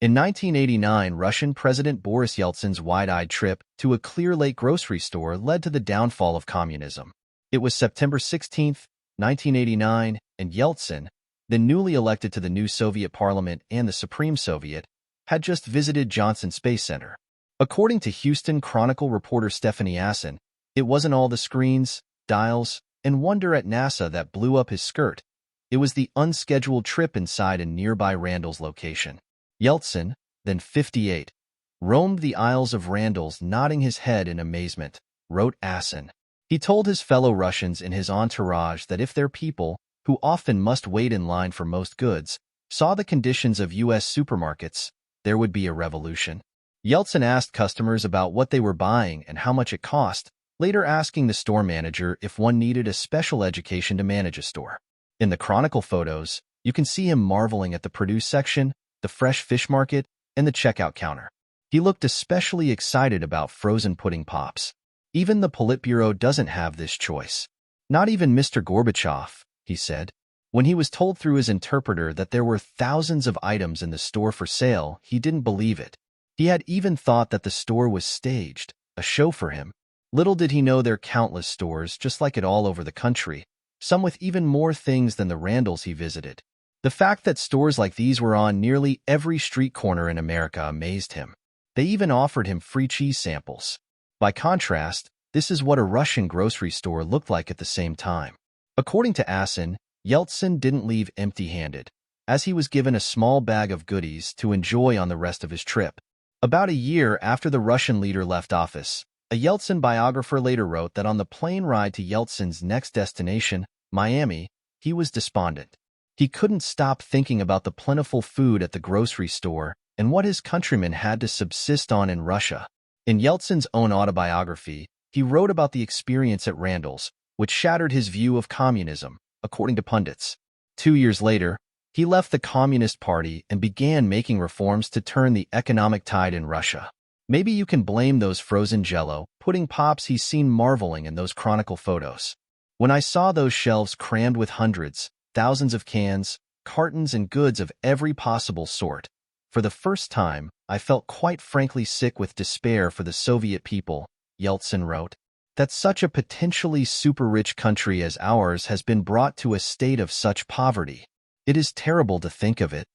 In 1989, Russian President Boris Yeltsin's wide-eyed trip to a Clear Lake grocery store led to the downfall of communism. It was September 16, 1989, and Yeltsin, then newly elected to the new Soviet Parliament and the Supreme Soviet, had just visited Johnson Space Center. According to Houston Chronicle reporter Stephanie Asson, it wasn't all the screens, dials, and wonder at NASA that blew up his skirt. It was the unscheduled trip inside a nearby Randall's location. Yeltsin, then 58, roamed the aisles of Randall's nodding his head in amazement, wrote Asson. He told his fellow Russians in his entourage that if their people, who often must wait in line for most goods, saw the conditions of U.S. supermarkets, there would be a revolution. Yeltsin asked customers about what they were buying and how much it cost, later asking the store manager if one needed a special education to manage a store. In the Chronicle photos, you can see him marveling at the produce section, the fresh fish market, and the checkout counter. He looked especially excited about frozen pudding pops. Even the Politburo doesn't have this choice. Not even Mr. Gorbachev, he said. When he was told through his interpreter that there were thousands of items in the store for sale, he didn't believe it. He had even thought that the store was staged, a show for him. Little did he know there are countless stores just like it all over the country, some with even more things than the Randalls he visited. The fact that stores like these were on nearly every street corner in America amazed him. They even offered him free cheese samples. By contrast, this is what a Russian grocery store looked like at the same time. According to Asson, Yeltsin didn't leave empty-handed, as he was given a small bag of goodies to enjoy on the rest of his trip. About a year after the Russian leader left office, a Yeltsin biographer later wrote that on the plane ride to Yeltsin's next destination, Miami, he was despondent. He couldn't stop thinking about the plentiful food at the grocery store and what his countrymen had to subsist on in Russia. In Yeltsin's own autobiography, he wrote about the experience at Randall's, which shattered his view of communism, according to pundits. 2 years later, he left the Communist Party and began making reforms to turn the economic tide in Russia. Maybe you can blame those frozen Jell-O pudding pops he's seen marveling in those Chronicle photos. When I saw those shelves crammed with hundreds, thousands of cans, cartons, and goods of every possible sort, for the first time, I felt quite frankly sick with despair for the Soviet people, Yeltsin wrote. That such a potentially super-rich country as ours has been brought to a state of such poverty. It is terrible to think of it,